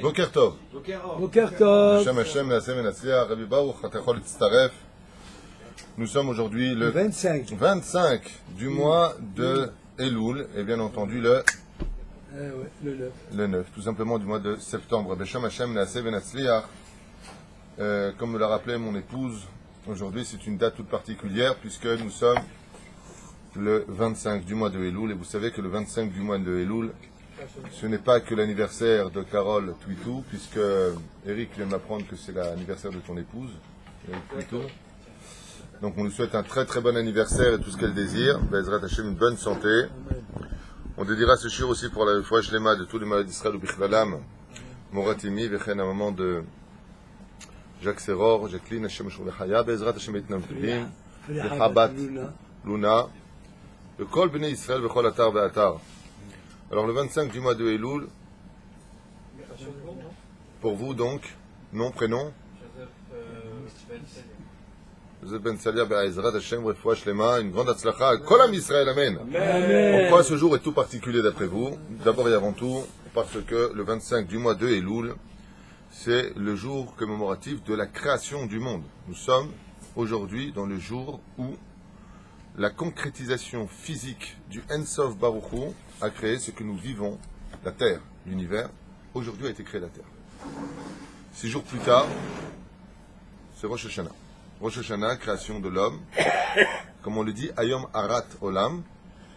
בוקר טוב. בוקר טוב. בשם השם נעשה ונצליח. רבי ברוך, אתה יכול להצטרף. Nous sommes aujourd'hui le 25 du mois de Elul, et bien entendu le 9, tout simplement du mois de septembre. Beshem Hashem Naaseh Venatzliach. Comme me l'a rappelé mon épouse, aujourd'hui c'est une date toute particulière puisque nous sommes le 25 du mois de Elul, et vous savez que le 25 du mois de Elul, ce n'est pas que l'anniversaire de Carole Twitou, puisque Eric vient de m'apprendre que c'est l'anniversaire de ton épouse, Eric Twitou. Donc on lui souhaite un très très bon anniversaire et tout ce qu'elle désire. Bezrat Hashem, une bonne santé. On dédiera ce shir aussi pour la foi shlema de tous les malades d'Israël ou Bichlalam, Moratimi, Vechen, un moment de Jacques Serror, Jacqueline, Hashem Shulechaya, Bezrat Hashem Etnam Tevim, Chabat, Luna, le Kol Bnei Israël, Vechol Atar Ve'atar. Alors le 25 du mois de Elul, pour vous donc, nom, prénom Joseph Ben Salia Be'ezrat Hashem Refoua Shlema, une grande atzlacha, Kol Am Israël, Amen. Pourquoi ce jour est tout particulier d'après vous? D'abord et avant tout, parce que le 25 du mois de Elul, c'est le jour commémoratif de la création du monde. Nous sommes aujourd'hui dans le jour où la concrétisation physique du Ensof Baruch Hu a créé ce que nous vivons, la Terre, l'univers. Aujourd'hui a été créée la Terre. 6 jours plus tard, c'est Rosh Hashanah. Rosh Hashanah, création de l'homme. Comme on le dit, Ayom Arat Olam.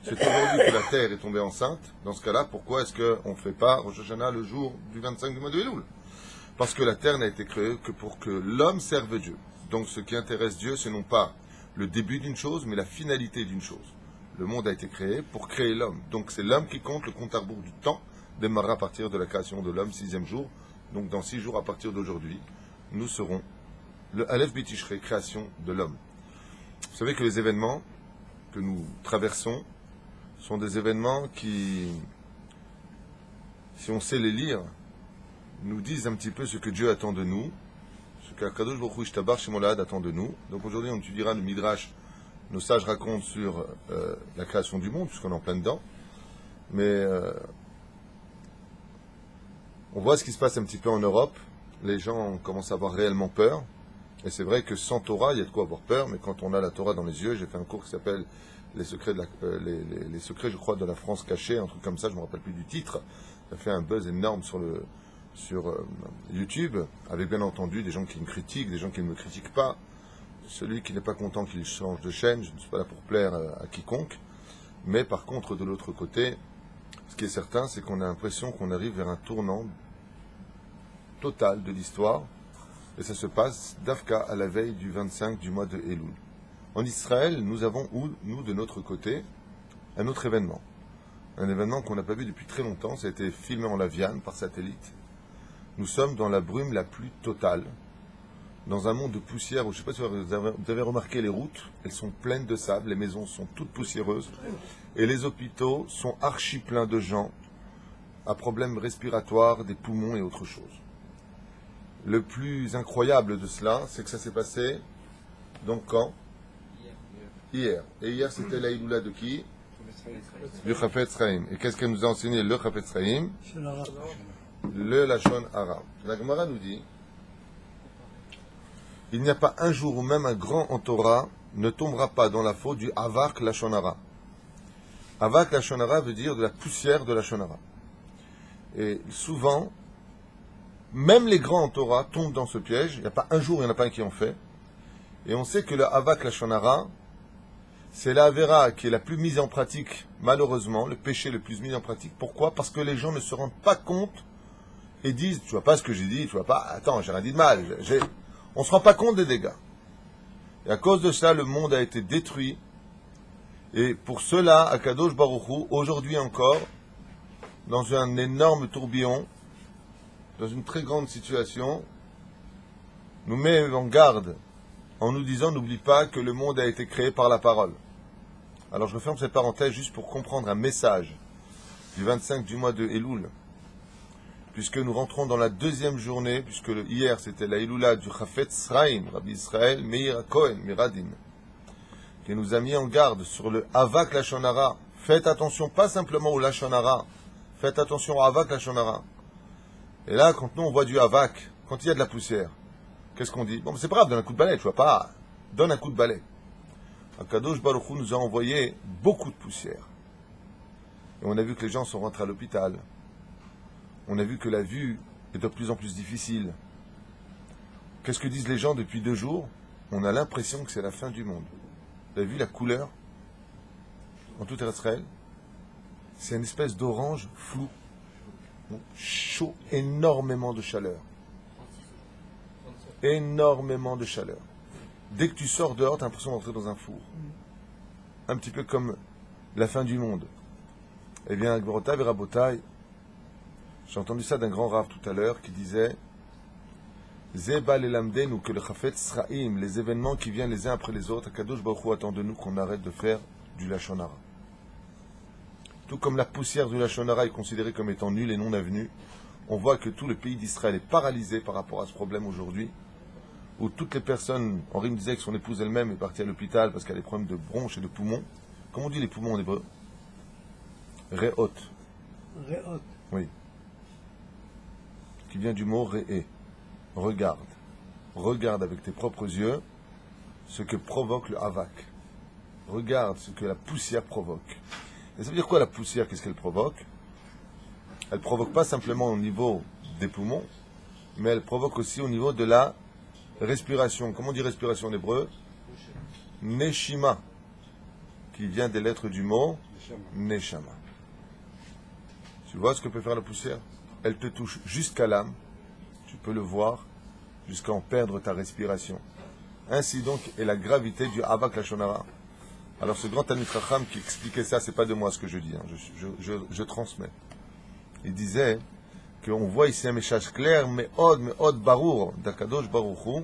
C'est aujourd'hui que la Terre est tombée enceinte. Dans ce cas-là, pourquoi est-ce qu'on ne fait pas Rosh Hashanah le jour du 25 du mois de Elul? Parce que la Terre n'a été créée que pour que l'homme serve Dieu. Donc ce qui intéresse Dieu, c'est non pas le début d'une chose, mais la finalité d'une chose. Le monde a été créé pour créer l'homme. Donc c'est l'homme qui compte. Le compte à rebours du temps démarrera à partir de la création de l'homme, 6e jour. Donc dans 6 jours à partir d'aujourd'hui, nous serons le Aleph B'Tishrei, création de l'homme. Vous savez que les événements que nous traversons sont des événements qui, si on sait les lire, nous disent un petit peu ce que Dieu attend de nous, ce qu'Akadosh Baruch Hu Ishtabar Shemolad attend de nous. Donc aujourd'hui on étudiera le Midrash. Nos sages racontent sur la création du monde, puisqu'on est en plein dedans. Mais on voit ce qui se passe un petit peu en Europe. Les gens commencent à avoir réellement peur. Et c'est vrai que sans Torah, il y a de quoi avoir peur. Mais quand on a la Torah dans les yeux, j'ai fait un cours qui s'appelle les secrets, les secrets, je crois, de la France cachée, un truc comme ça, je ne me rappelle plus du titre. Ça fait un buzz énorme sur YouTube, avec bien entendu des gens qui me critiquent, des gens qui ne me critiquent pas. Celui qui n'est pas content qu'il change de chaîne, je ne suis pas là pour plaire à quiconque. Mais par contre, de l'autre côté, ce qui est certain, c'est qu'on a l'impression qu'on arrive vers un tournant total de l'histoire. Et ça se passe d'Afka à la veille du 25 du mois de Elul. En Israël, nous avons, nous, de notre côté, un autre événement. Un événement qu'on n'a pas vu depuis très longtemps. Ça a été filmé en Laviane par satellite. Nous sommes dans la brume la plus totale. Dans un monde de poussière, où, je ne sais pas si vous avez remarqué les routes, elles sont pleines de sable, les maisons sont toutes poussiéreuses, et les hôpitaux sont archi pleins de gens à problèmes respiratoires, des poumons et autre chose. Le plus incroyable de cela, c'est que ça s'est passé, donc quand? Hier. Et hier, c'était la Iloula de qui? Du Chafetz Chaim. Et qu'est-ce qu'elle nous a enseigné, le Chafetz Chaim? Le Lashon Hara. La Gemara nous dit, il n'y a pas un jour où même un grand en Torah ne tombera pas dans la faute du Avak Lashon Hara. Avak Lashon Hara veut dire de la poussière de Lashon Hara. Et souvent, même les grands en Torah tombent dans ce piège. Il n'y a pas un jour, il n'y en a pas un qui en fait. Et on sait que le Avak Lashon Hara, c'est la Avera qui est la plus mise en pratique, malheureusement, le péché le plus mis en pratique. Pourquoi? Parce que les gens ne se rendent pas compte et disent, tu vois pas ce que j'ai dit, tu vois pas, attends, j'ai rien dit de mal, on ne se rend pas compte des dégâts. Et à cause de cela, le monde a été détruit. Et pour cela, Akadosh Baruch Hu, aujourd'hui encore, dans un énorme tourbillon, dans une très grande situation, nous met en garde en nous disant, n'oublie pas que le monde a été créé par la parole. Alors je referme cette parenthèse juste pour comprendre un message du 25 du mois de Elul, puisque nous rentrons dans la deuxième journée, puisque hier c'était la Iloula du Chafetz Chaim, Rabbi Israël Meir Cohen Miradin, qui nous a mis en garde sur le Avak Lashon Hara. Faites attention, pas simplement au Lashon Hara, Faites attention au Havak Lashon Hara. Et là, quand nous on voit du Havak, quand il y a de la poussière, qu'est-ce qu'on dit? Bon, c'est pas grave, donne un coup de balai, tu vois pas. Donne un coup de balai. Akadosh Baruch Hu nous a envoyé beaucoup de poussière. Et on a vu que les gens sont rentrés à l'hôpital. On a vu que la vue est de plus en plus difficile. Qu'est-ce que disent les gens depuis 2 jours? On a l'impression que c'est la fin du monde. Vous avez vu la couleur en tout Israël? C'est une espèce d'orange flou. Chaud, énormément de chaleur. Énormément de chaleur. Dès que tu sors dehors, tu as l'impression d'entrer dans un four. Un petit peu comme la fin du monde. Eh bien, Gvorotav et Rabotai, j'ai entendu ça d'un grand rave tout à l'heure qui disait Zeba lelamdenu que le Chafetz Sraim, les événements qui viennent les uns après les autres, Kadosh Baruch Hu attend de nous qu'on arrête de faire du Lashon Hara. Tout comme la poussière du Lashon Hara est considérée comme étant nulle et non avenue, on voit que tout le pays d'Israël est paralysé par rapport à ce problème aujourd'hui, où toutes les personnes, Henri me disait que son épouse elle-même est partie à l'hôpital parce qu'elle a des problèmes de bronches et de poumons. Comment on dit les poumons en hébreu? Re'ot. Re'ot. Oui. Qui vient du mot re'e. Regarde. Regarde avec tes propres yeux ce que provoque le havak. Regarde ce que la poussière provoque. Et ça veut dire quoi la poussière? Qu'est-ce qu'elle provoque? Elle ne provoque pas simplement au niveau des poumons, mais elle provoque aussi au niveau de la respiration. Comment on dit respiration en hébreu? Neshima, qui vient des lettres du mot Neshama. Tu vois ce que peut faire la poussière? Elle te touche jusqu'à l'âme, tu peux le voir, jusqu'à en perdre ta respiration. Ainsi donc est la gravité du Havak Lashon Hara. Alors ce grand Talmid Chacham qui expliquait ça, c'est pas de moi ce que je dis, je transmets. Il disait qu'on voit ici un message clair, mais od barour d'Akadosh Baruch Hu,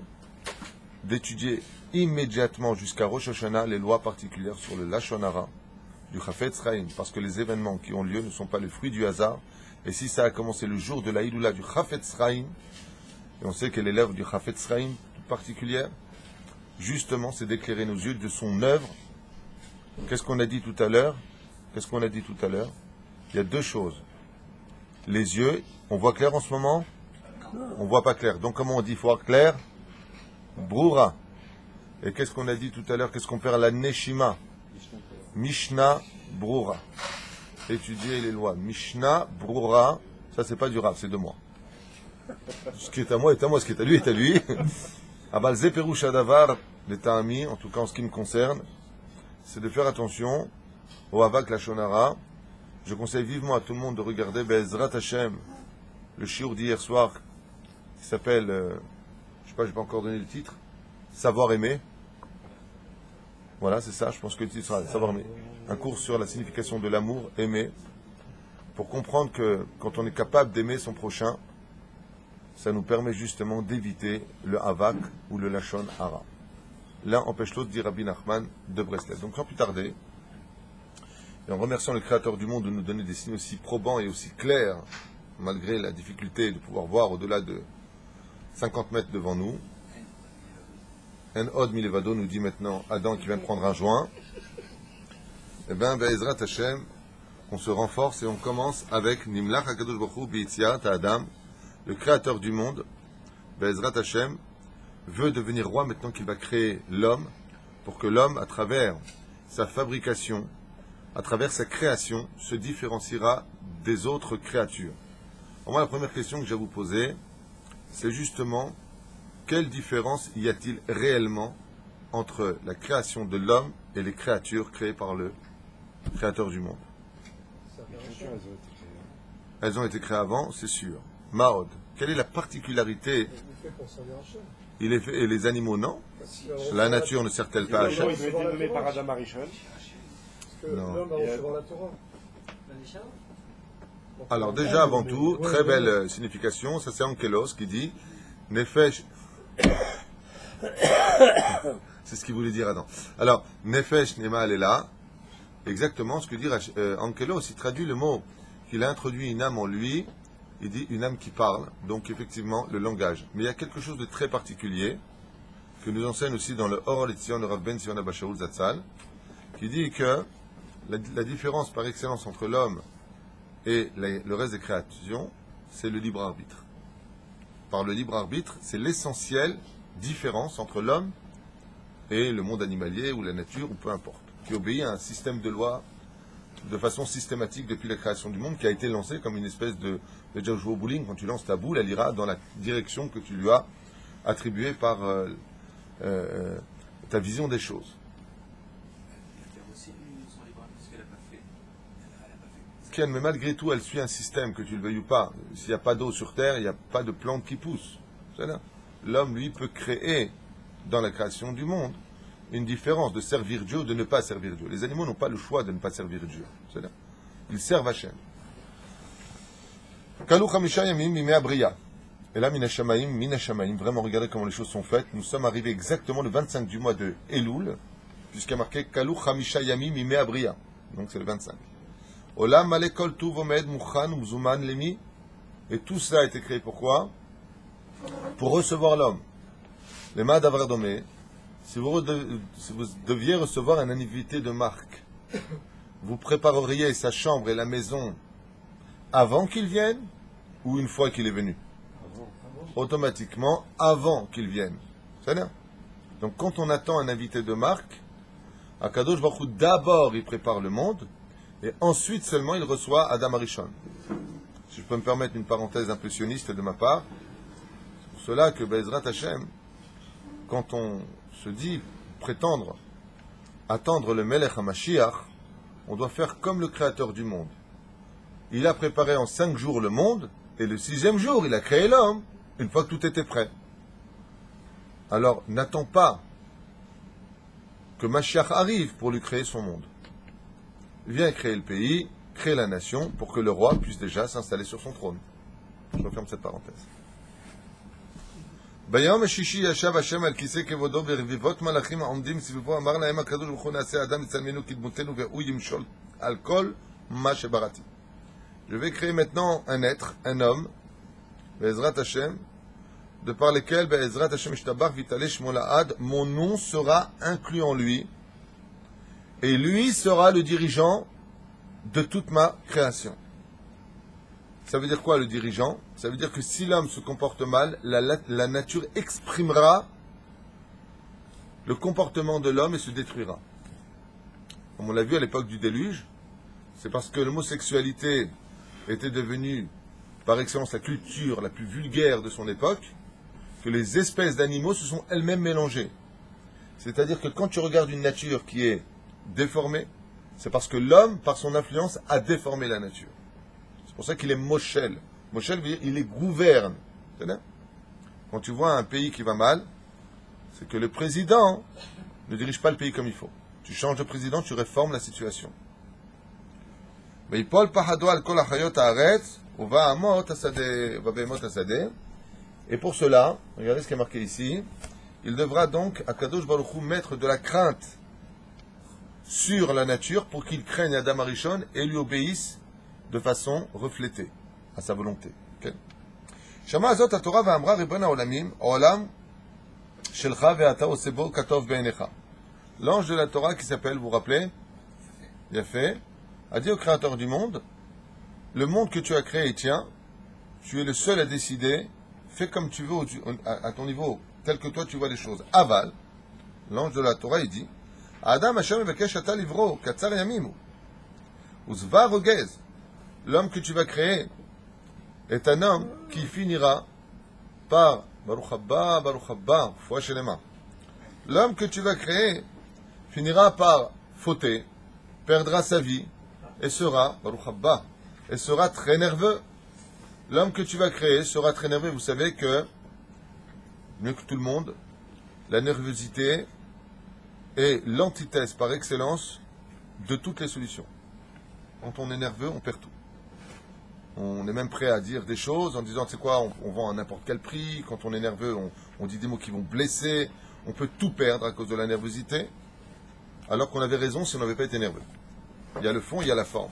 d'étudier immédiatement jusqu'à Rosh Hashanah les lois particulières sur le Lashon Hara du Chafetz Sraim, parce que les événements qui ont lieu ne sont pas le fruit du hasard. Et si ça a commencé le jour de la Hiloula du Chafetz Sraim, et on sait qu'elle est l'œuvre du Chafetz Sraim toute particulière, justement c'est d'éclairer nos yeux de son œuvre. Qu'est-ce qu'on a dit tout à l'heure? Il y a 2 choses. Les yeux, on voit clair en ce moment? On voit pas clair. Donc comment on dit voir clair? Broura. Et qu'est-ce qu'on a dit tout à l'heure? Qu'est-ce qu'on perd? La Neshima. Mishnah Broura. Étudier les lois. Mishnah Broura. Ça c'est pas du rap, c'est de moi. Ce qui est à moi est à moi, ce qui est à lui est à lui. Abal Zeperush Adavar, l'état ami, en tout cas en ce qui me concerne, c'est de faire attention au Havak Lashon Hara. Je conseille vivement à tout le monde de regarder Be'ezrat Hashem, le shiur d'hier soir, qui s'appelle, je sais pas, j'ai pas encore donné le titre, Savoir aimer. Voilà, c'est ça, je pense que le titre sera Savoir aimer. Un cours sur la signification de l'amour, aimer, pour comprendre que quand on est capable d'aimer son prochain, ça nous permet justement d'éviter le Havak ou le Lashon Hara. L'un empêche l'autre, dit Rabbi Nachman de Breslev. Donc sans plus tarder, et en remerciant le Créateur du monde de nous donner des signes aussi probants et aussi clairs, malgré la difficulté de pouvoir voir au-delà de 50 mètres devant nous, En Od Milevado nous dit maintenant Adam qui vient de prendre un joint. Eh bien, Be'ezrat Hashem, on se renforce et on commence avec Nimlach HaKadosh Baruch Hu B'Yitziat Adam, le Créateur du monde. Be'ezrat Hashem veut devenir roi maintenant qu'il va créer l'homme, pour que l'homme, à travers sa fabrication, à travers sa création, se différenciera des autres créatures. Alors moi, la première question que je vais vous poser, c'est justement, quelle différence y a-t-il réellement entre la création de l'homme et les créatures créées par le Créateur du monde? Elles ont été créées avant, c'est sûr. Mahod, quelle est la particularité? Il est fait, et les animaux, non? La nature ne sert-elle pas à Hachem? Ils ont été nommés par Adam Arishon. Non. Alors déjà, avant tout, très belle signification, ça c'est Ankelos qui dit Nefesh. C'est ce qu'il voulait dire Adam. Alors, Nefesh Nema Alela, exactement ce que dit Ankelos, il traduit le mot qu'il a introduit une âme en lui, il dit une âme qui parle, donc effectivement le langage. Mais il y a quelque chose de très particulier que nous enseigne aussi dans le Or Letzion, le Rav Ben Sion Abba Shaul Zatzal, qui dit que la différence par excellence entre l'homme et le reste des créations, c'est le libre arbitre. Par le libre arbitre, c'est l'essentielle différence entre l'homme et le monde animalier ou la nature ou peu importe, qui obéit à un système de loi de façon systématique depuis la création du monde, qui a été lancé comme une espèce de déjà jouer au bowling, quand tu lances ta boule, elle ira dans la direction que tu lui as attribuée par ta vision des choses. Mais malgré tout, elle suit un système, que tu le veuilles ou pas. S'il n'y a pas d'eau sur Terre, il n'y a pas de plantes qui poussent. L'homme, lui, peut créer, dans la création du monde, une différence de servir Dieu ou de ne pas servir Dieu. Les animaux n'ont pas le choix de ne pas servir Dieu. Ils servent Hachem. Kalu Chamisha Yamim Mimei Abriya. Et là, Minashamaim, vraiment, regardez comment les choses sont faites. Nous sommes arrivés exactement le 25 du mois de Elul, puisqu'il y a marqué Kalu Chamisha Yamim Mimei Abriya. Donc c'est le 25. Olam Malekol Tuv Omed Mukhan Mzuman Lemi. Et tout cela a été créé pourquoi? Pour recevoir l'homme. Les Mad Avradomé, si vous deviez recevoir un invité de marque, vous prépareriez sa chambre et la maison avant qu'il vienne ou une fois qu'il est venu? Automatiquement, avant qu'il vienne. C'est bien. Donc quand on attend un invité de marque, Akadosh Baruch Hu, d'abord il prépare le monde, et ensuite seulement il reçoit Adam Arishon. Si je peux me permettre une parenthèse impressionniste de ma part, c'est pour cela que Be'ezrat Hashem, quand on se dit prétendre attendre le Melech HaMashiach, on doit faire comme le créateur du monde. Il a préparé en 5 jours le monde, et le 6e jour, il a créé l'homme, une fois que tout était prêt. Alors, n'attends pas que Mashiach arrive pour lui créer son monde. Viens créer le pays, créer la nation, pour que le roi puisse déjà s'installer sur son trône. Je referme cette parenthèse. ביום השישי ישב השם על כיסא כבודו ברביבות מלאכים העומדים סביבו אמר להם הקדוש ברוך הוא נעשה אדם בצלמנו כדמותנו והוא ימשול על כל מה שבראתי. Je vais créer maintenant un être, un homme, Be'ezrat Hashem, de par lesquels Be'ezrat Hashem Ishtabach Vitale Shmo La'ad, mon nom sera inclus en lui, et lui sera le dirigeant de toute ma création. Ça veut dire quoi le dirigeant? Ça veut dire que si l'homme se comporte mal, la nature exprimera le comportement de l'homme et se détruira. Comme on l'a vu à l'époque du déluge, c'est parce que l'homosexualité était devenue par excellence la culture la plus vulgaire de son époque, que les espèces d'animaux se sont elles-mêmes mélangées. C'est-à-dire que quand tu regardes une nature qui est déformée, c'est parce que l'homme, par son influence, a déformé la nature. C'est pour ça qu'il est Moshel. Moshel veut dire il les gouverne. Quand tu vois un pays qui va mal, c'est que le président ne dirige pas le pays comme il faut. Tu changes de président, tu réformes la situation. Et pour cela, regardez ce qui est marqué ici, il devra donc, Akadosh Baruch Hu, mettre de la crainte sur la nature pour qu'il craigne Adam Arishon et lui obéisse de façon reflétée à sa volonté. Shama azot haTorah ve'amra Ribbon ha'olamim, ha'olam shelcha ve'ata osebo katov be'enecha. L'ange de la Torah qui s'appelle, vous vous rappelez, Yafé, a dit au créateur du monde, le monde que tu as créé est tien, tu es le seul à décider, fais comme tu veux à ton niveau, tel que toi tu vois les choses. Aval, l'ange de la Torah, il dit, Adam Hashem mevakesh ata livro, katzar yamimu, uzva rogez, l'homme que tu vas créer est un homme qui finira par Baruch Haba, foi shelema. L'homme que tu vas créer finira par fauter, perdra sa vie et sera Baruch Haba, et sera très nerveux. L'homme que tu vas créer sera très nerveux. Vous savez que, mieux que tout le monde, la nervosité est l'antithèse par excellence de toutes les solutions. Quand on est nerveux, on perd tout. On est même prêt à dire des choses en disant, tu sais quoi, on vend à n'importe quel prix. Quand on est nerveux, on dit des mots qui vont blesser. On peut tout perdre à cause de la nervosité, alors qu'on avait raison si on n'avait pas été nerveux. Il y a le fond, il y a la forme.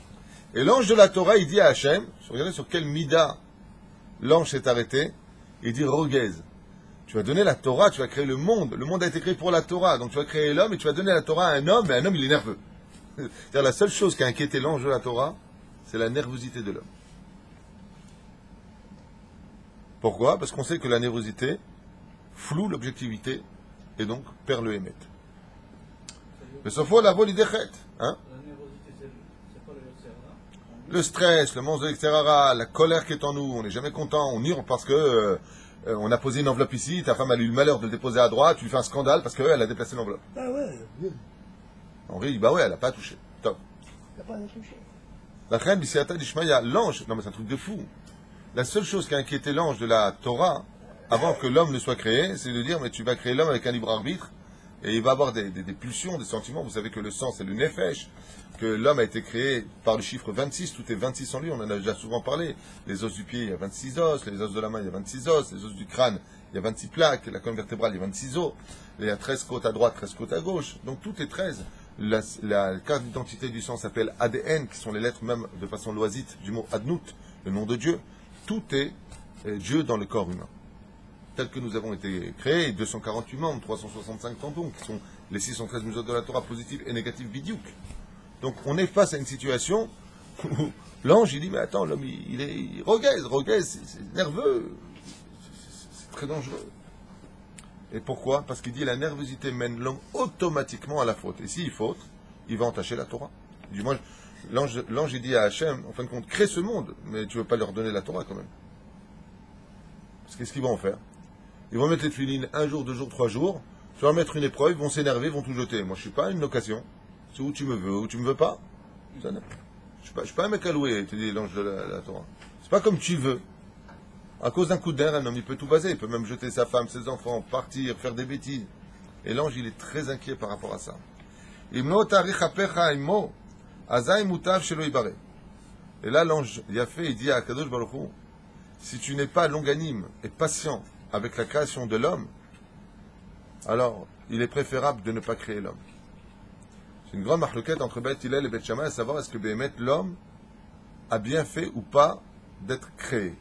Et l'ange de la Torah, il dit à Hachem, regardez sur quel mida l'ange s'est arrêté, il dit, Roguez, tu vas donner la Torah, tu vas créer le monde. Le monde a été créé pour la Torah, donc tu vas créer l'homme et tu vas donner la Torah à un homme, mais un homme, il est nerveux. C'est-à-dire la seule chose qui a inquiété l'ange de la Torah, c'est la nervosité de l'homme. Pourquoi? Parce qu'on sait que la nervosité floue l'objectivité et donc perd le émet. Mais sauf fois la vol idéchet, hein? Le stress, le monstre de l'extérieur, la colère qui est en nous, on n'est jamais content, on hurle parce que on a posé une enveloppe ici, ta femme a eu le malheur de le déposer à droite, tu lui fais un scandale parce qu'elle a déplacé l'enveloppe. Ah ouais, bien. Henri dit, bah ouais, elle n'a pas touché. Top. Il n'a pas touché. La reine Bissiata d'Ishmaïa, l'ange, non mais c'est un truc de fou. La seule chose qui a inquiété l'ange de la Torah, avant que l'homme ne soit créé, c'est de dire, mais tu vas créer l'homme avec un libre arbitre, et il va avoir des pulsions, des sentiments. Vous savez que le sang, c'est le nefesh, que l'homme a été créé par le chiffre 26, tout est 26 en lui, on en a déjà souvent parlé. Les os du pied, il y a 26 os, les os de la main, il y a 26 os, les os du crâne, il y a 26 plaques, la colonne vertébrale, il y a 26 os, il y a 13 côtes à droite, 13 côtes à gauche, donc tout est 13. La carte d'identité du sang s'appelle ADN, qui sont les lettres même de façon loisite du mot Adnout, le nom de Dieu. Tout est Dieu dans le corps humain. Tel que nous avons été créés, 248 membres, 365 tampons, qui sont les 613 mesures de la Torah positives et négatives bidiouk. Donc on est face à une situation où l'ange il dit mais attends, l'homme il rogaise, c'est nerveux, c'est très dangereux. Et pourquoi? Parce qu'il dit la nervosité mène l'homme automatiquement à la faute. Et s'il faute, il va entacher la Torah. Il dit, moi, l'ange il dit à Hachem, en fin de compte, crée ce monde, mais tu ne veux pas leur donner la Torah quand même. Parce qu'est-ce qu'ils vont en faire? Ils vont mettre les filines un jour, 2 jours, 3 jours, tu vas leur mettre une épreuve, ils vont s'énerver, ils vont tout jeter. Moi je ne suis pas une location. C'est où tu me veux, où tu me veux pas. Je ne suis pas un mec à louer, te dit l'ange de la Torah. C'est pas comme tu veux. À cause d'un coup d'air, un homme, il peut tout baser. Il peut même jeter sa femme, ses enfants, partir, faire des bêtises. Et l'ange, il est très inquiet par rapport à ça. Et là, l'ange, il a fait, il dit à Kadosh Baruch Hu, si tu n'es pas longanime et patient avec la création de l'homme, alors il est préférable de ne pas créer l'homme. C'est une grande marloquette entre Beth Hillel et Beth Shammai, à savoir est-ce que Béhémet, l'homme, a bien fait ou pas d'être créé.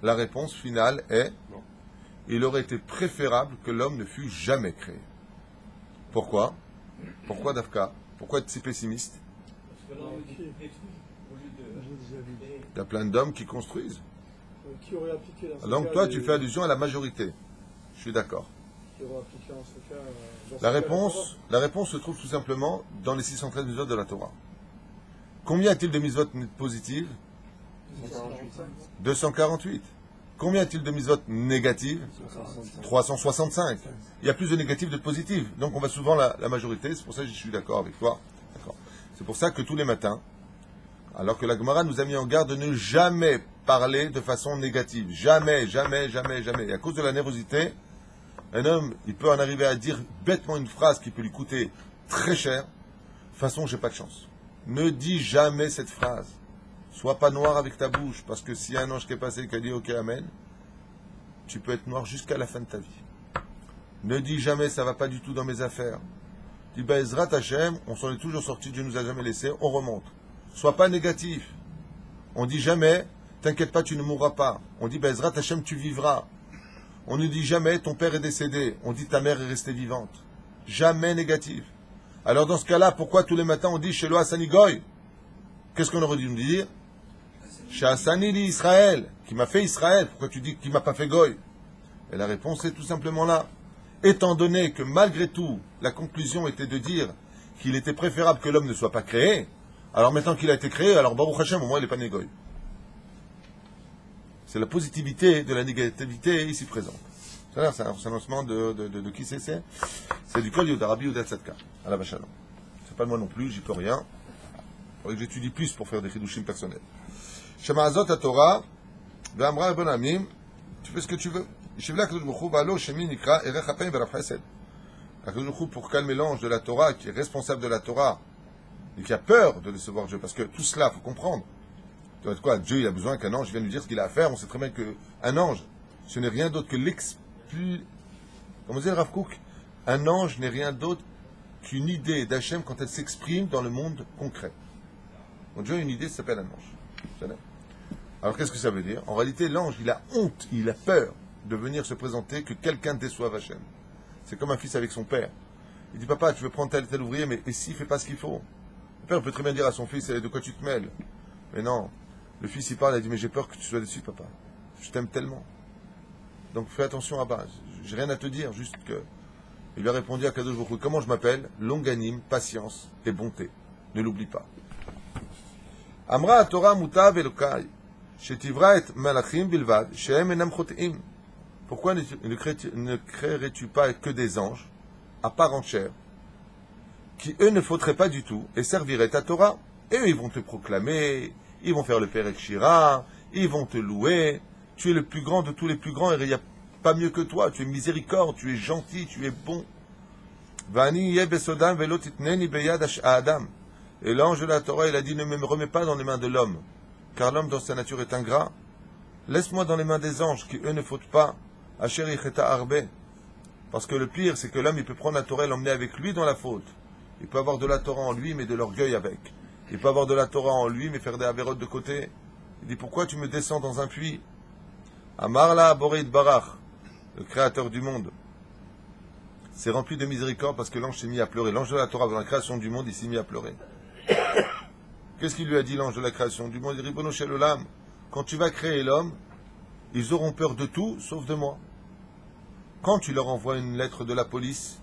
La réponse finale est non. Il aurait été préférable que l'homme ne fût jamais créé. Pourquoi? Pourquoi Dafka? Pourquoi être si pessimiste? Parce que l'homme est détruit au lieu de... Il y a plein d'hommes qui construisent. Qui aurait appliqué dans ce donc cas toi, tu fais allusion à la majorité. Je suis d'accord. Qui aurait appliqué dans ce cas... La réponse se trouve tout simplement dans les 613 mitzvot de la Torah. Combien a-t-il de mitzvot positives? 248. Combien a-t-il de mitzvot négatives? 365. Il y a plus de négatives que de positives. Donc on va souvent la majorité. C'est pour ça que je suis d'accord avec toi. D'accord. C'est pour ça que tous les matins, alors que la Gemara nous a mis en garde de ne jamais parler de façon négative. Jamais. Et à cause de la nervosité, un homme, il peut en arriver à dire bêtement une phrase qui peut lui coûter très cher. De toute façon, j'ai pas de chance. Ne dis jamais cette phrase. Sois pas noir avec ta bouche, parce que s'il y a un ange qui est passé et qui a dit ok, amen, tu peux être noir jusqu'à la fin de ta vie. Ne dis jamais ça va pas du tout dans mes affaires. Dis Ezrat Hashem, on s'en est toujours sorti, Dieu nous a jamais laissé, on remonte. Sois pas négatif. On dit jamais, t'inquiète pas, tu ne mourras pas. On dit Ezrat Hashem, tu vivras. On ne dit jamais ton père est décédé. On dit ta mère est restée vivante. Jamais négatif. Alors dans ce cas-là, pourquoi tous les matins on dit Shelo Hassani Goy? Qu'est-ce qu'on aurait dû nous dire? Shahasani li Israël, qui m'a fait Israël. Pourquoi tu dis qu'il m'a pas fait Goy? Et la réponse est tout simplement là. Étant donné que malgré tout, la conclusion était de dire qu'il était préférable que l'homme ne soit pas créé, alors maintenant qu'il a été créé, alors Baruch Hashem, au moins il n'est pas né Goy. C'est la positivité de la négativité ici présente. C'est un annoncement de qui c'est? C'est du Kol Yodarabi ou d'Al-Sadka, à la Vachalon. C'est pas de moi non plus, j'y peux rien. Il faudrait que j'étudie plus pour faire des chidushim personnels. Shema'azot HaTorah, Ve'amra Ben Amim, tu fais ce que tu veux. Yishivla Kadosh Baruch Hu, Ba'alo Shemi Nikra, Erech HaPeim V'Rav Chesed. Kadosh Baruch Hu, pour calmer l'ange de la Torah, qui est responsable de la Torah, et qui a peur de décevoir Dieu, parce que tout cela, il faut comprendre. Tu vois quoi, Dieu, il a besoin qu'un ange vienne lui dire ce qu'il a à faire. On sait très bien qu'un ange, ce n'est rien d'autre que Comment dire, Rav Kook? Un ange n'est rien d'autre qu'une idée d'Hachem quand elle s'exprime dans le monde concret. Donc Dieu a une idée, ça s'appelle un ange. Alors qu'est-ce que ça veut dire? En réalité, l'ange, il a honte, il a peur de venir se présenter, que quelqu'un déçoive Hachem. C'est comme un fils avec son père. Il dit, papa, tu veux prendre tel ouvrier, mais et s'il ne fait pas ce qu'il faut? Le père peut très bien dire à son fils, de quoi tu te mêles? Mais non, le fils il parle, il dit, mais j'ai peur que tu sois déçu, papa. Je t'aime tellement. Donc fais attention à bas. J'ai rien à te dire, juste que... Il lui a répondu à Kadosh Baruch Hu, comment je m'appelle? Longanime, patience et bonté. Ne l'oublie pas. Amra Torah mutav elokai, shetivra et malachim bilvad, shehem enam choteim. Pourquoi ne créerais-tu pas que des anges, à part entière, qui eux ne fauteraient pas du tout, et serviraient ta Torah? Et eux, ils vont te proclamer, ils vont faire le Perek Shira, ils vont te louer. Tu es le plus grand de tous les plus grands, et il n'y a pas mieux que toi. Tu es miséricorde, tu es gentil, tu es bon. Et l'ange de la Torah, il a dit, ne me remets pas dans les mains de l'homme, car l'homme dans sa nature est ingrat. Laisse-moi dans les mains des anges, qui eux ne fautent pas. Parce que le pire, c'est que l'homme, il peut prendre la Torah et l'emmener avec lui dans la faute. Il peut avoir de la Torah en lui, mais de l'orgueil avec. Il peut avoir de la Torah en lui, mais faire des avérotes de côté. Il dit, pourquoi tu me descends dans un puits? Amarla Borid Barach, le créateur du monde, s'est rempli de miséricorde parce que l'ange s'est mis à pleurer. L'ange de la Torah, dans la création du monde, il s'est mis à pleurer. Qu'est-ce qu'il lui a dit, l'ange de la création du monde? Il dit, Ribono shel olam, quand tu vas créer l'homme, ils auront peur de tout, sauf de moi. Quand tu leur envoies une lettre de la police,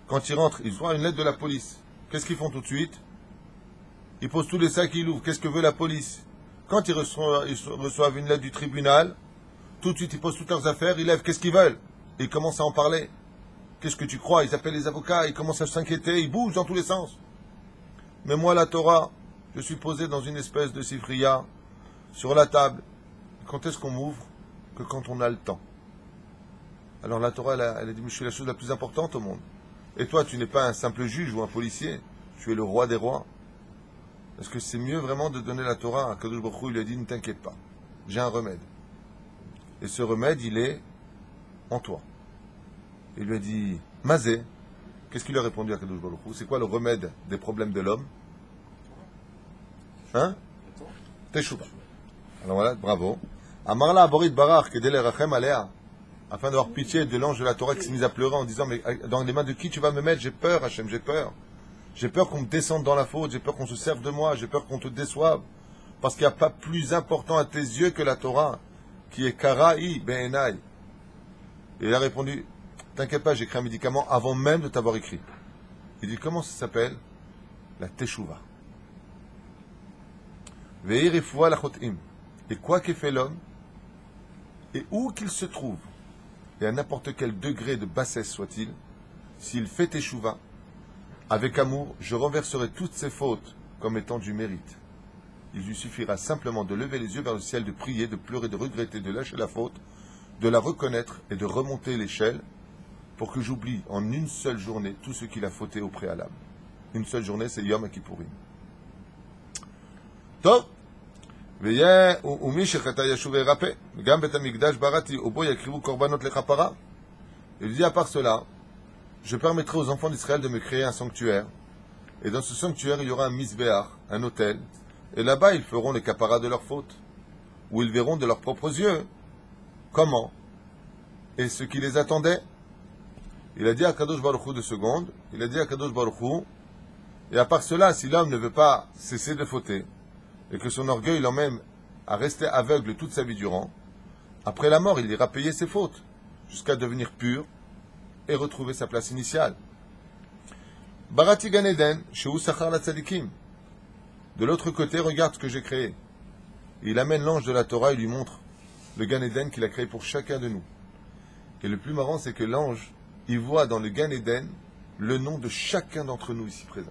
quand ils rentrent, ils reçoivent une lettre de la police. Qu'est-ce qu'ils font tout de suite? Ils posent tous les sacs et ils l'ouvrent. Qu'est-ce que veut la police? Quand ils reçoivent une lettre du tribunal, tout de suite ils posent toutes leurs affaires, ils lèvent. Qu'est-ce qu'ils veulent? Et ils commencent à en parler. Qu'est-ce que tu crois? Ils appellent les avocats, ils commencent à s'inquiéter, ils bougent dans tous les sens. Mais moi, la Torah, je suis posé dans une espèce de sifriya, sur la table. Quand est-ce qu'on m'ouvre? Que quand on a le temps. Alors la Torah, elle a dit, mais je suis la chose la plus importante au monde. Et toi, tu n'es pas un simple juge ou un policier, tu es le roi des rois. Est-ce que c'est mieux vraiment de donner la Torah à Kadosh Baruch Hu? Il lui a dit, ne t'inquiète pas, j'ai un remède. Et ce remède, il est en toi. Il lui a dit, Mazé, qu'est-ce qu'il lui a répondu à Kadosh Baruch Hu? C'est quoi le remède des problèmes de l'homme? Hein? Teshuva. Alors voilà, bravo. Amarla Aborit Barach, Kedele Rachem Alea, afin d'avoir pitié de l'ange de la Torah qui s'est mis à pleurer en disant, mais dans les mains de qui tu vas me mettre? J'ai peur, Hachem, j'ai peur. J'ai peur qu'on me descende dans la faute, j'ai peur qu'on se serve de moi, j'ai peur qu'on te déçoive. Parce qu'il n'y a pas plus important à tes yeux que la Torah, qui est Kara'i Be'enai. Et il a répondu, t'inquiète pas, j'ai écrit un médicament avant même de t'avoir écrit. Il dit, comment ça s'appelle? La Teshuva. Ve'ir efua la chotim. Et quoi qu'ait fait l'homme, et où qu'il se trouve, et à n'importe quel degré de bassesse soit-il, s'il fait Teshuva, avec amour, je renverserai toutes ses fautes comme étant du mérite. Il lui suffira simplement de lever les yeux vers le ciel, de prier, de pleurer, de regretter, de lâcher la faute, de la reconnaître et de remonter l'échelle pour que j'oublie en une seule journée tout ce qu'il a fauté au préalable. Une seule journée, c'est Yom Kippourim. Tov. ומי שחטא ישוב וירפא, וגם בית המקדש בראתי ובו יקריבו קורבנות לכפרה. Il dit, à part cela, je permettrai aux enfants d'Israël de me créer un sanctuaire, et dans ce sanctuaire il y aura un misbéach, un autel, et là-bas ils feront les kaparas de leurs fautes, où ils verront de leurs propres yeux comment et ce qui les attendait. Il a dit à Kadosh Baruch Hu 2 secondes, il a dit à Kadosh Baruch Hu, et à part cela, si l'homme ne veut pas cesser de fauter, et que son orgueil l'emmène à rester aveugle toute sa vie durant, après la mort, il ira payer ses fautes, jusqu'à devenir pur et retrouver sa place initiale. Barati Gan Eden, Shehu Sachar la Tzadikim. De l'autre côté, regarde ce que j'ai créé. Il amène l'ange de la Torah et lui montre le Gan Eden qu'il a créé pour chacun de nous. Et le plus marrant, c'est que l'ange, il voit dans le Gan Eden le nom de chacun d'entre nous ici présents.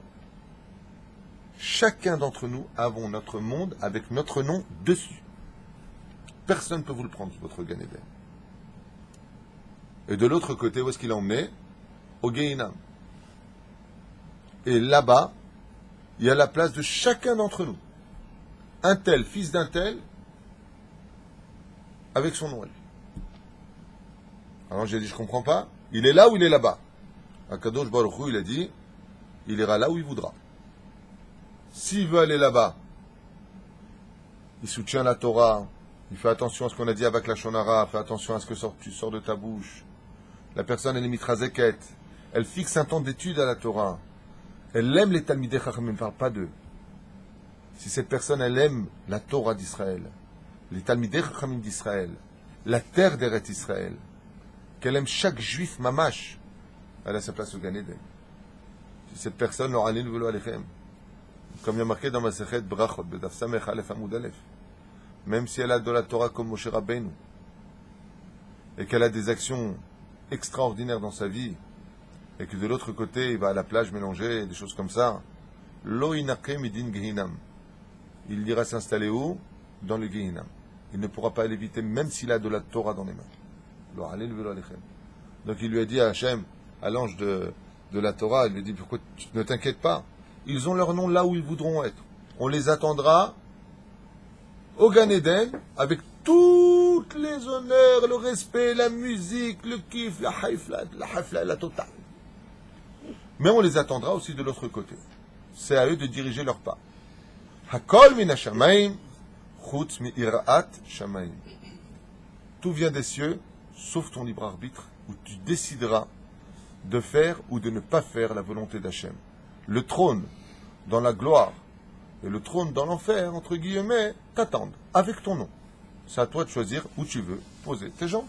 Chacun d'entre nous avons notre monde avec notre nom dessus. Personne ne peut vous le prendre, votre Gan Eden. Et de l'autre côté, où est-ce qu'il a emmené? Au Gehinam. Et là-bas, il y a la place de chacun d'entre nous. Un tel, fils d'un tel, avec son nom à lui. Alors j'ai dit, je comprends pas. Il est là ou il est là-bas? Akadosh Baruch Hu, il a dit, il ira là où il voudra. S'il veut aller là-bas, il soutient la Torah, il fait attention à ce qu'on a dit avec la Shonara, fait attention à ce que tu sors de ta bouche. La personne, elle est mitrazeket, elle fixe un temps d'étude à la Torah. Elle aime les Talmidei Chachamim, ne parle pas d'eux. si cette personne, elle aime la Torah d'Israël, les Talmidei Chachamim d'Israël, la terre d'Eretz Israël, qu'elle aime chaque juif mamash, elle a sa place au Gan Eden. Si cette personne, lo alin velo alechem, comme il y a marqué dans ma Masechet Brachot, Bedaf Samech Aleph Amud Aleph, même si elle a de la Torah comme Moshe Rabbeinu, et qu'elle a des actions extraordinaires dans sa vie, et que de l'autre côté, il va à la plage mélanger, des choses comme ça, lo inake midin gehinam. Il ira s'installer où? Dans le Gehinam. Il ne pourra pas l'éviter, même s'il a de la Torah dans les mains. Lo alin velo alechem. Donc il lui a dit à Hachem, à l'ange de la Torah, il lui dit, pourquoi ne t'inquiète pas, ils ont leur nom là où ils voudront être. On les attendra au Gan Eden, avec toutes les honneurs, le respect, la musique, le kiff, la hafla, la totale. Mais on les attendra aussi de l'autre côté. C'est à eux de diriger leurs pas. Hakol min hashamayim, chutz mi iraat shamayim. Tout vient des cieux, sauf ton libre arbitre, où tu décideras de faire ou de ne pas faire la volonté d'Hachem. Le trône dans la gloire et le trône dans l'enfer, entre guillemets, t'attendent, avec ton nom. C'est à toi de choisir où tu veux poser tes jambes.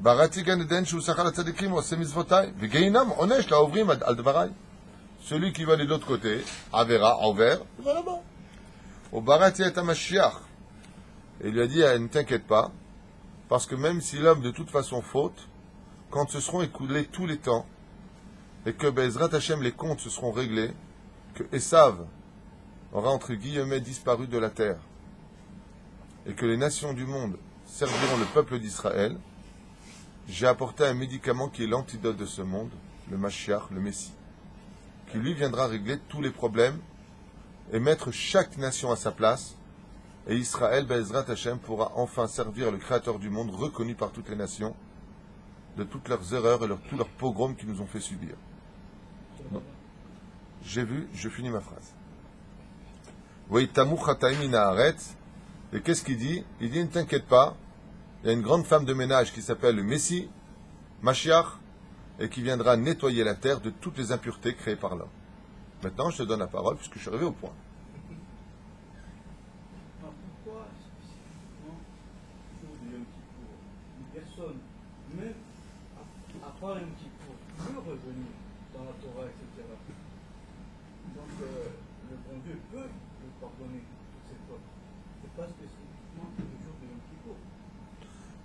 Barati Gan Eden shu sachar hatzadikim oseh mitzvotai, v'geinam onesh laovrim al dvarai. Celui qui va aller de l'autre côté, avera, envers, il va là-bas. Au Barati et Mashiach. Et il lui a dit, ne t'inquiète pas, parce que même si l'homme de toute façon faute, quand se seront écoulés tous les temps, et que Bezrat Hashem, les comptes se seront réglés, que Esav aura entre guillemets disparu de la terre, et que les nations du monde serviront le peuple d'Israël, j'ai apporté un médicament qui est l'antidote de ce monde, le Mashiach, le Messie, qui lui viendra régler tous les problèmes et mettre chaque nation à sa place, et Israël, Bezrat Hashem, pourra enfin servir le Créateur du monde, reconnu par toutes les nations, de toutes leurs erreurs et tous leurs pogroms qui nous ont fait subir. Non. J'ai vu, je finis ma phrase. Et qu'est-ce qu'il dit? Il dit, ne t'inquiète pas, il y a une grande femme de ménage qui s'appelle le Messie, Mashiach, et qui viendra nettoyer la terre de toutes les impuretés créées par l'homme. Maintenant, je te donne la parole puisque je suis arrivé au point. Pourquoi spécifiquement le jour de Yom Kippour? Une personne, même à part Yom Kippour, peut revenir dans la Torah, etc. Donc le bon Dieu peut lui pardonner toutes ces fautes. C'est pas spécifiquement le jour de Yom Kippour.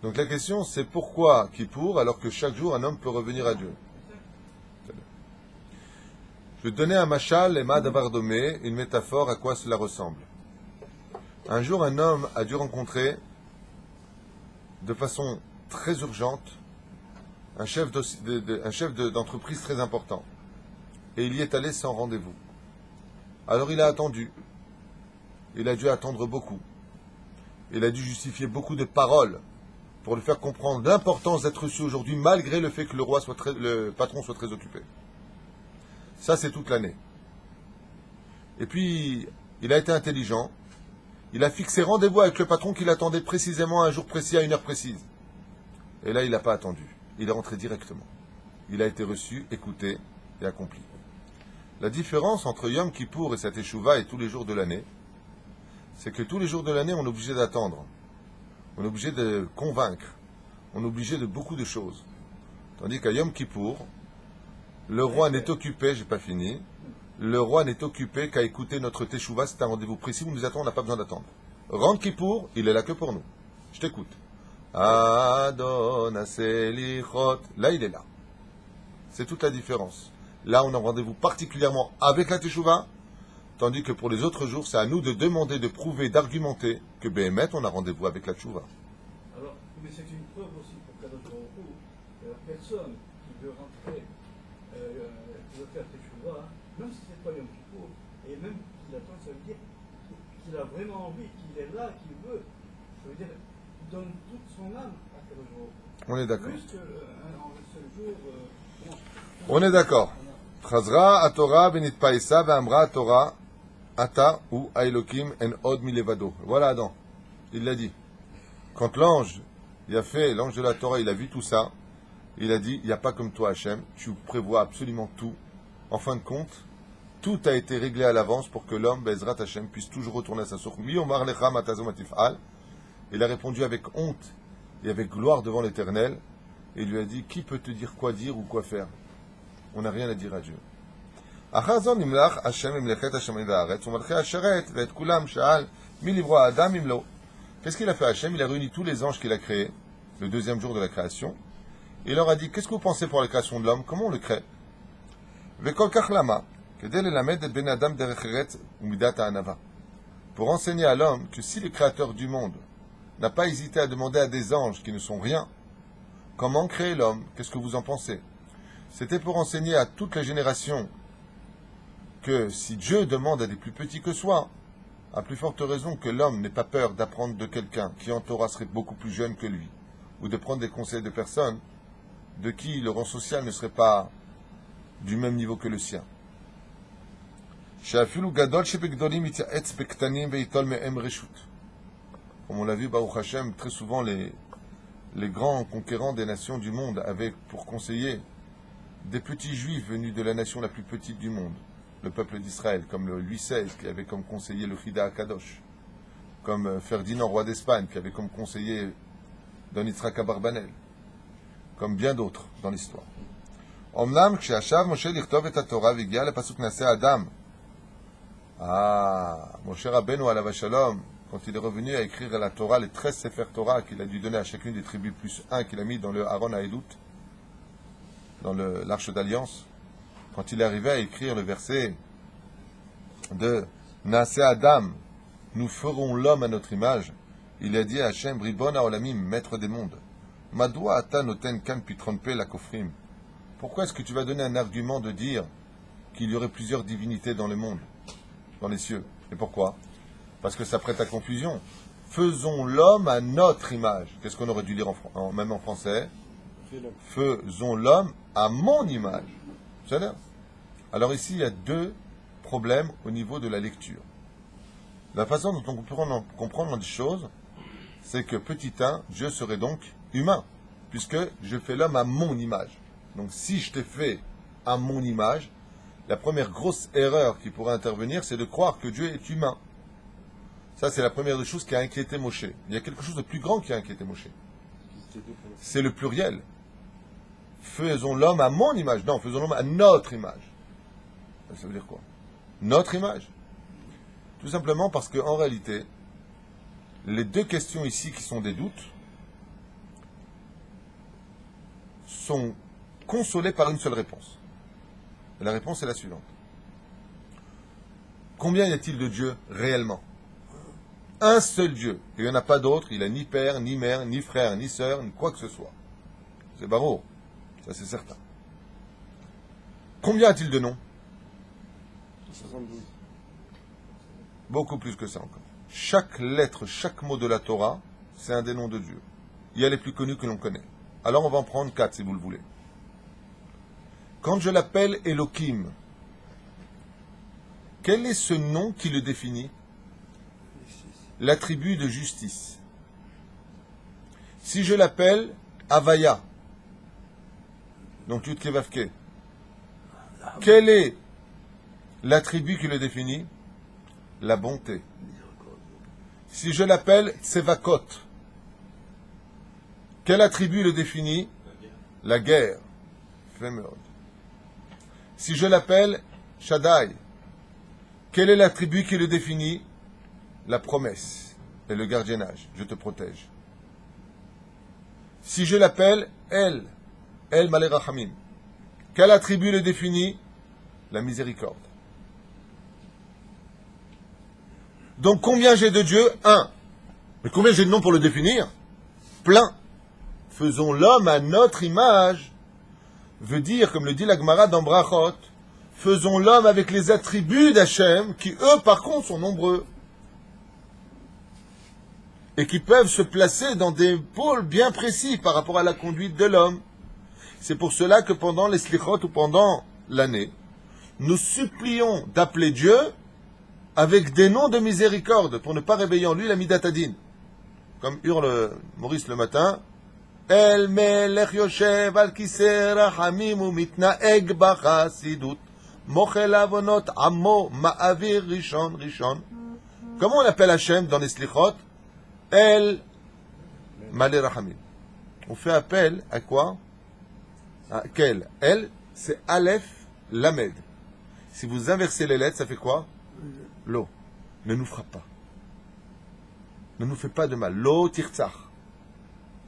Donc la question, c'est pourquoi Kippour, alors que chaque jour, un homme peut revenir à Dieu? Je vais donner un machal, et Madavardomé, une métaphore à quoi cela ressemble. Un jour, un homme a dû rencontrer, de façon très urgente, un chef d'entreprise très important. Et il y est allé sans rendez-vous. Alors il a attendu. Il a dû attendre beaucoup. Il a dû justifier beaucoup de paroles pour lui faire comprendre l'importance d'être reçu aujourd'hui, malgré le fait que le patron soit très occupé. Ça, c'est toute l'année. Et puis, il a été intelligent. Il a fixé rendez-vous avec le patron qu'il attendait précisément à un jour précis, à une heure précise. Et là, il n'a pas attendu. Il est rentré directement. Il a été reçu, écouté et accompli. La différence entre Yom Kippour et sa Teshuvah et tous les jours de l'année, c'est que tous les jours de l'année, on est obligé d'attendre. On est obligé de convaincre. On est obligé de beaucoup de choses. Tandis qu'à Yom Kippour, le roi n'est occupé, j'ai pas fini, le roi n'est occupé qu'à écouter notre Teshuvah, c'est un rendez-vous précis, vous nous attendons, on n'a pas besoin d'attendre. Rendre Kippour, il est là que pour nous. Je t'écoute. Adon Aselichot. Là, il est là. C'est toute la différence. Là, on a un rendez-vous particulièrement avec la Teshuvah, tandis que pour les autres jours, c'est à nous de demander, de prouver, d'argumenter que Béhémet, on a rendez-vous avec la Teshuvah. Alors, mais c'est une preuve aussi pour Kadosh Baruch Hu, la personne qui veut rentrer, qui veut faire Teshuvah, même si c'est pas Yom Kippour, et même qu'il attend, ça veut dire qu'il a vraiment envie, qu'il est là, qu'il veut. Ça veut dire qu'il donne toute son âme à Kadosh Baruch Hu. On est d'accord. Plus qu'un seul jour. On est d'accord. Chazra a Torah benitpaisa ve'amra Torah ata ou Elokim en od milevado. Voilà Adam. Il l'a dit. Quand l'ange, l'ange de la Torah, il a vu tout ça, il a dit, il n'y a pas comme toi Hachem, tu prévois absolument tout. En fin de compte, Tout a été réglé à l'avance pour que l'homme, Bezrat Hashem, puisse toujours retourner à sa source. Mi omar lecha matazom atif'al. Il a répondu avec honte et avec gloire devant l'Éternel. Et il lui a dit, qui peut te dire ou quoi faire? On n'a rien à dire à Dieu. Achazon imlach Hashem imlechet Hashem v'haaretz umalchei hasheret v'et kulam sha'al mi livro adam imlo. Qu'est-ce qu'il a fait Hashem? Il a réuni tous les anges qu'il a créés, le deuxième jour de la création. Et il leur a dit, qu'est-ce que vous pensez pour la création de l'homme? Comment on le crée? V'kol kach lama. Pour enseigner à l'homme que si le Créateur du monde n'a pas hésité à demander à des anges qui ne sont rien, comment créer l'homme? Qu'est-ce que vous en pensez? C'était pour enseigner à toute la génération que si Dieu demande à des plus petits que soi, à plus forte raison que l'homme n'ait pas peur d'apprendre de quelqu'un qui en Torah serait beaucoup plus jeune que lui, ou de prendre des conseils de personnes de qui le rang social ne serait pas du même niveau que le sien. Comme on l'a vu, Baruch Hashem, très souvent les grands conquérants des nations du monde avaient pour conseiller des petits juifs venus de la nation la plus petite du monde, le peuple d'Israël, comme le Louis XVI qui avait comme conseiller le Chida Akadosh, comme Ferdinand, roi d'Espagne, qui avait comme conseiller Don Yitzhak Abarbanel, comme bien d'autres dans l'histoire. Omnam, kshe'ashav Moshe lichtov et haTorah v'higia lepasuk Naseh Adam. Moshe Rabbeinu alav hashalom, quand il est revenu à écrire la Torah, les 13 Sefer Torah qu'il a dû donner à chacune des tribus, plus un qu'il a mis dans le Aaron Haïdout, dans l'Arche d'Alliance, quand il est arrivé à écrire le verset de Naseh Adam, nous ferons l'homme à notre image, il a dit à Hashem, Ribon haolamim, maître des mondes, Madoua ata noten kan pitron pe la kofrim. Pourquoi est-ce que tu vas donner un argument de dire qu'il y aurait plusieurs divinités dans le monde, dans les cieux? Et pourquoi? Parce que ça prête à confusion. Faisons l'homme à notre image. Qu'est-ce qu'on aurait dû dire même en français? Faisons l'homme à mon image. C'est-à-dire? Alors ici, il y a deux problèmes au niveau de la lecture. La façon dont on peut comprendre les choses, c'est que petit 1, Dieu serait donc humain, puisque je fais l'homme à mon image. Donc si je t'ai fait à mon image, la première grosse erreur qui pourrait intervenir, c'est de croire que Dieu est humain. Ça, c'est la première des choses qui a inquiété Moshe. Il y a quelque chose de plus grand qui a inquiété Moshe. C'est le pluriel. Faisons l'homme à mon image. Non, faisons l'homme à notre image. Ça veut dire quoi? Notre image. Tout simplement parce qu'en réalité, les deux questions ici qui sont des doutes sont consolées par une seule réponse. Et la réponse est la suivante. Combien y a-t-il de dieux réellement? Un seul Dieu. Il n'y en a pas d'autre. Il n'a ni père, ni mère, ni frère, ni sœur, ni quoi que ce soit. C'est barreau. Ça, c'est certain. Combien a-t-il de noms? 72. Beaucoup plus que ça encore. Chaque lettre, chaque mot de la Torah, c'est un des noms de Dieu. Il y a les plus connus que l'on connaît. Alors on va en prendre 4 si vous le voulez. Quand je l'appelle Elohim, quel est ce nom qui le définit? L'attribut de justice. Si je l'appelle Havaya, donc Yud-Ke Vav-Ke, quel est l'attribut qui le définit? La bonté. Si je l'appelle Tsevakot, quel attribut le définit? La guerre. Si je l'appelle Shaddai, quel est l'attribut qui le définit? La promesse et le gardiennage. Je te protège. Si je l'appelle El Malé Rachamim, quel attribut le définit? La miséricorde. Donc combien j'ai de Dieu? Un. Mais combien j'ai de noms pour le définir? Plein. Faisons l'homme à notre image. Veut dire, comme le dit la Gemara dans Brachot, faisons l'homme avec les attributs d'Hachem, qui eux par contre sont nombreux. Et qui peuvent se placer dans des pôles bien précis par rapport à la conduite de l'homme. C'est pour cela que pendant les slichot ou pendant l'année, nous supplions d'appeler Dieu avec des noms de miséricorde pour ne pas réveiller en lui la midat hadin. Comme hurle Maurice le matin, El melech yoshev al kiseh rachamim umitnaeg b'chasidut Mochel avonot amo ma'avir rishon rishon. Comment on appelle Hachem dans les slichot? El malé rachamim. On fait appel à quoi? À quel? El, c'est Aleph Lamed. Si vous inversez les lettres, ça fait quoi? Lo. Ne nous frappe pas. Ne nous fais pas de mal. Lo tirtzach.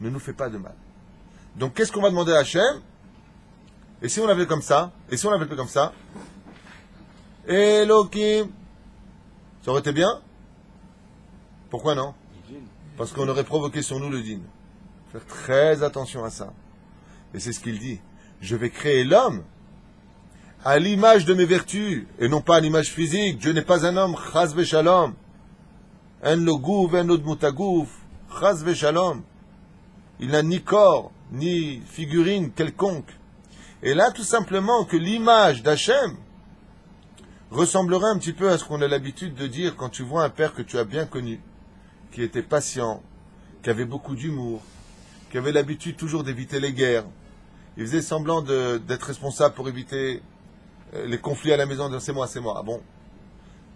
Ne nous fais pas de mal. Donc, qu'est-ce qu'on va demander à Hachem? Et si on l'avait comme ça? Et si on l'avait fait comme ça? Elohim. Ça aurait été bien? Pourquoi non? Parce qu'on aurait provoqué sur nous le dîn. Faire très attention à ça. Et c'est ce qu'il dit. Je vais créer l'homme à l'image de mes vertus, et non pas à l'image physique. Dieu n'est pas un homme, chas v'shalom. En lo gouf, en lo dmutagouf, chas v'shalom. Il n'a ni corps, ni figurine quelconque. Et là, tout simplement, que l'image d'Hachem ressemblerait un petit peu à ce qu'on a l'habitude de dire quand tu vois un père que tu as bien connu, qui était patient, qui avait beaucoup d'humour, qui avait l'habitude toujours d'éviter les guerres. Il faisait semblant d'être responsable pour éviter les conflits à la maison, de c'est moi. Ah bon.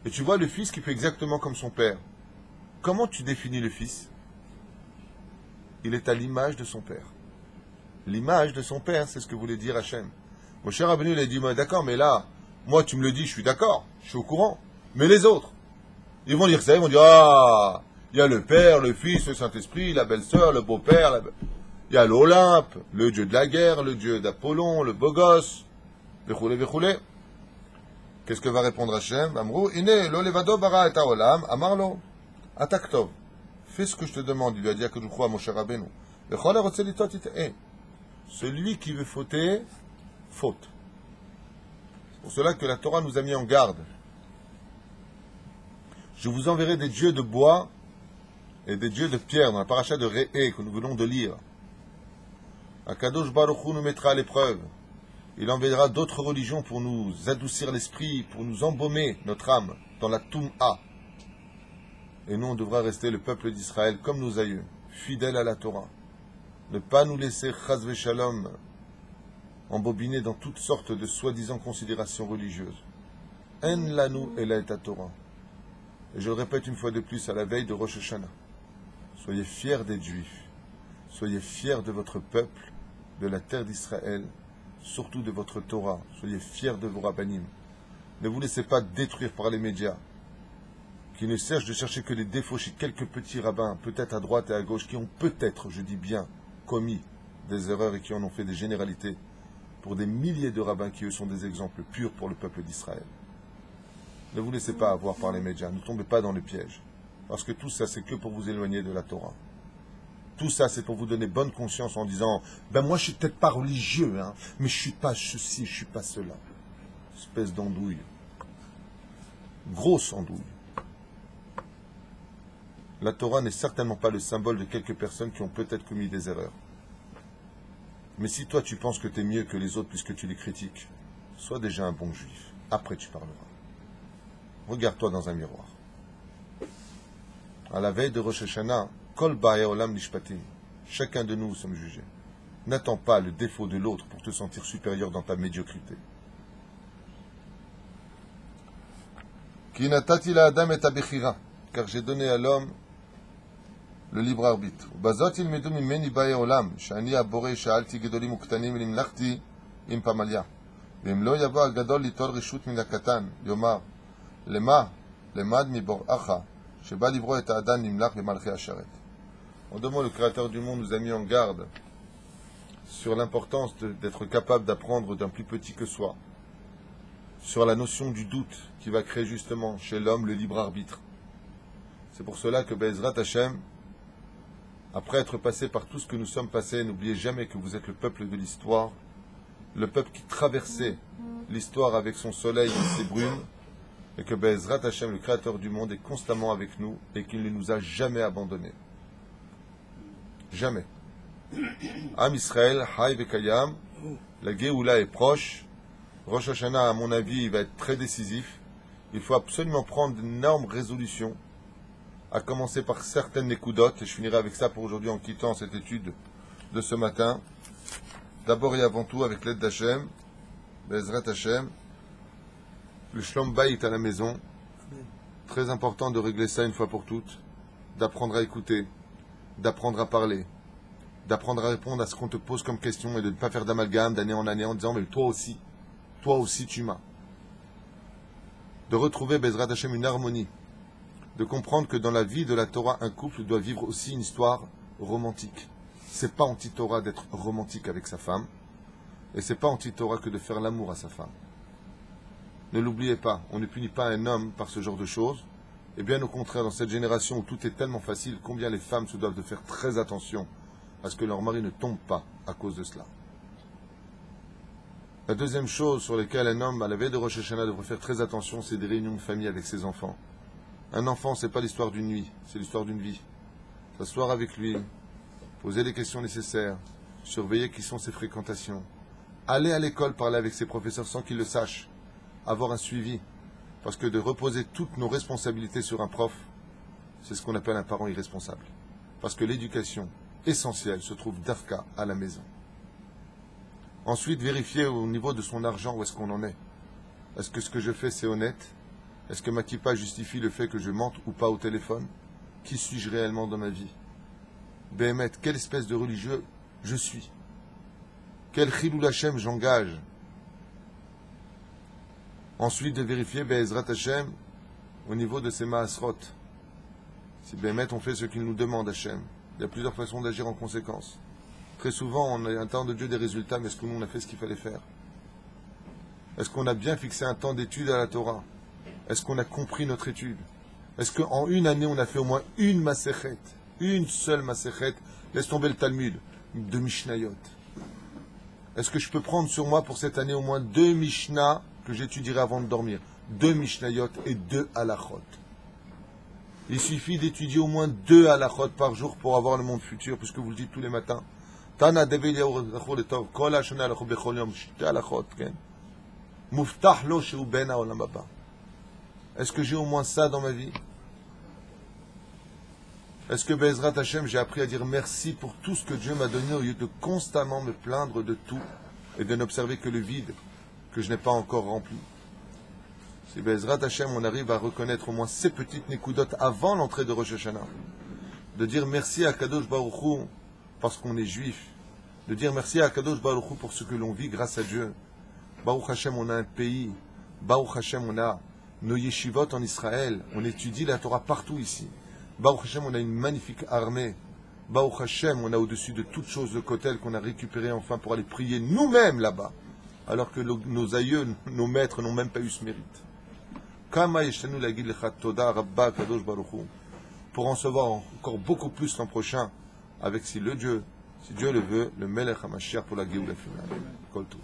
Et tu vois le fils qui fait exactement comme son père. Comment tu définis le fils? Il est à l'image de son père. L'image de son père, c'est ce que voulait dire Hachem. Mon cher Rabbeinu, il a dit, d'accord, mais là, moi tu me le dis, je suis d'accord, je suis au courant. Mais les autres, ils vont dire ça, ils vont dire, ah, il y a le Père, le Fils, le Saint-Esprit, la belle-sœur, le beau-père, il y a l'Olympe, le dieu de la guerre, le dieu d'Apollon, le beau gosse, véchoulé, véchoulé. Qu'est-ce que va répondre Hachem? Amrou, iné, lo levado bara et haolam, amarlo, ataktov. Fais ce que je te demande, il lui a dit à Kedouchou, à mon cher Rabbeinu. Celui qui veut fauter, faute. C'est pour cela que la Torah nous a mis en garde. Je vous enverrai des dieux de bois et des dieux de pierre dans la paracha de Réé que nous venons de lire. Akadosh Baruch Hu nous mettra à l'épreuve. Il enverra d'autres religions pour nous adoucir l'esprit, pour nous embaumer notre âme dans la Toum'a. Et nous, on devra rester le peuple d'Israël comme nos aïeux, fidèles à la Torah. Ne pas nous laisser, chas v'shalom, embobiner dans toutes sortes de soi-disant considérations religieuses. En lanu ela et Torah. Et je le répète une fois de plus à la veille de Rosh Hashanah. Soyez fiers des Juifs. Soyez fiers de votre peuple, de la terre d'Israël, surtout de votre Torah. Soyez fiers de vos rabbanim. Ne vous laissez pas détruire par les médias, qui ne cherchent de chercher que les défauts chez quelques petits rabbins, peut-être à droite et à gauche, qui ont peut-être, je dis bien, commis des erreurs et qui en ont fait des généralités pour des milliers de rabbins qui, eux, sont des exemples purs pour le peuple d'Israël. Ne vous laissez pas avoir par les médias, ne tombez pas dans le piège. Parce que tout ça, c'est que pour vous éloigner de la Torah. Tout ça, c'est pour vous donner bonne conscience en disant « Ben moi, je suis peut-être pas religieux, hein, mais je suis pas ceci, je suis pas cela. » Espèce d'andouille. Grosse andouille. La Torah n'est certainement pas le symbole de quelques personnes qui ont peut-être commis des erreurs. Mais si toi, tu penses que tu es mieux que les autres puisque tu les critiques, sois déjà un bon juif. Après, tu parleras. Regarde-toi dans un miroir. À la veille de Rosh Hashanah, Kol Ba'e Olam Nishpatim. Chacun de nous sommes jugés. N'attends pas le défaut de l'autre pour te sentir supérieur dans ta médiocrité. Ki natati la Adam et abechira, car j'ai donné à l'homme le libre arbitre. Bazot ilmedu mimeni ba'e olam, shani abore sha'alti gedolim uktanim limlachti im pamalia. V'im lo yavo agadol litol rishut min hakatan, yomar, lema, lemad mi bor'acha, sheba livro et ha'adan nimlach v'malchi hasharet. En deux mots, le Créateur du monde nous a mis en garde sur l'importance d'être capable d'apprendre d'un plus petit que soi, sur la notion du doute qui va créer justement chez l'homme le libre arbitre. C'est pour cela que Be'ezrat Hashem, après être passé par tout ce que nous sommes passés, n'oubliez jamais que vous êtes le peuple de l'histoire, le peuple qui traversait l'histoire avec son soleil et ses brumes, et que Be'ezrat Hashem, le Créateur du monde, est constamment avec nous et qu'il ne nous a jamais abandonnés. Jamais. Am Israël, Haï Vekayam, la Géoula est proche. Rosh Hashanah, à mon avis, il va être très décisif. Il faut absolument prendre d'énormes résolutions, à commencer par certaines nékoudotes, et je finirai avec ça pour aujourd'hui en quittant cette étude de ce matin. D'abord et avant tout, avec l'aide d'Hachem, Be'ezrat Hashem, le shlom bayit à la maison. Très important de régler ça une fois pour toutes, d'apprendre à écouter, d'apprendre à parler, d'apprendre à répondre à ce qu'on te pose comme question et de ne pas faire d'amalgame d'année en année en disant mais toi aussi tu m'as. De retrouver Bezrat Hashem une harmonie, de comprendre que dans la vie de la Torah, un couple doit vivre aussi une histoire romantique. C'est pas anti-Torah d'être romantique avec sa femme, et c'est pas anti-Torah que de faire l'amour à sa femme. Ne l'oubliez pas, on ne punit pas un homme par ce genre de choses. Et bien au contraire, dans cette génération où tout est tellement facile, combien les femmes se doivent de faire très attention à ce que leur mari ne tombe pas à cause de cela. La deuxième chose sur laquelle un homme, à la veille de Rosh Hashanah, devrait faire très attention, c'est des réunions de famille avec ses enfants. Un enfant, c'est pas l'histoire d'une nuit, c'est l'histoire d'une vie. S'asseoir avec lui, poser les questions nécessaires, surveiller qui sont ses fréquentations, aller à l'école parler avec ses professeurs sans qu'ils le sachent, avoir un suivi, parce que de reposer toutes nos responsabilités sur un prof, c'est ce qu'on appelle un parent irresponsable. Parce que l'éducation essentielle se trouve d'Afka à la maison. Ensuite, vérifier au niveau de son argent où est-ce qu'on en est. Est-ce que ce que je fais c'est honnête? Est-ce que ma kippa justifie le fait que je mente ou pas au téléphone? Qui suis-je réellement dans ma vie? Béhémet, quelle espèce de religieux je suis? Quel chilul Hashem j'engage? Ensuite, de vérifier Be'ezrat Hashem au niveau de ses maasrot. Si Béhémet on fait ce qu'il nous demande Hashem, il y a plusieurs façons d'agir en conséquence. Très souvent, on attend de Dieu des résultats, mais est-ce que nous on a fait ce qu'il fallait faire? Est-ce qu'on a bien fixé un temps d'étude à la Torah? Est-ce qu'on a compris notre étude? Est-ce qu'en une année, on a fait au moins une Masechet? Une seule Masechet? Laisse tomber le Talmud, de Mishnayot. Est-ce que je peux prendre sur moi pour cette année au moins 2 Mishnah que j'étudierai avant de dormir? 2 Mishnayot et 2 Halachot. Il suffit d'étudier au moins 2 Halachot par jour pour avoir le monde futur, puisque vous le dites tous les matins. Tana kol hashana halachot bechol yom, shte halachot, ken. Muftach lo shehu ben haolam haba. Est-ce que j'ai au moins ça dans ma vie? Est-ce que Be'ezrat Hashem, j'ai appris à dire merci pour tout ce que Dieu m'a donné au lieu de constamment me plaindre de tout et de n'observer que le vide que je n'ai pas encore rempli? Si Be'ezrat Hashem, on arrive à reconnaître au moins ces petites nekudotes avant l'entrée de Rosh Hashanah, de dire merci à Kadosh Baruch Hu parce qu'on est juif, de dire merci à Kadosh Baruch Hu pour ce que l'on vit grâce à Dieu. Baruch Hashem, on a un pays. Baruch Hashem, on a nos yeshivot en Israël. On étudie la Torah partout ici. Baruch Hashem, on a une magnifique armée. Baruch Hashem, on a au-dessus de toute chose le kotel qu'on a récupéré enfin pour aller prier nous-mêmes là-bas, alors que nos aïeux, nos maîtres n'ont même pas eu ce mérite. Kama yeshtanu lagid lecha toda rabba kadosh baruch hu, pour en recevoir encore beaucoup plus l'an prochain, avec si Dieu le veut, le Melech HaMashiach pour la Géoula finale. Kol Tov.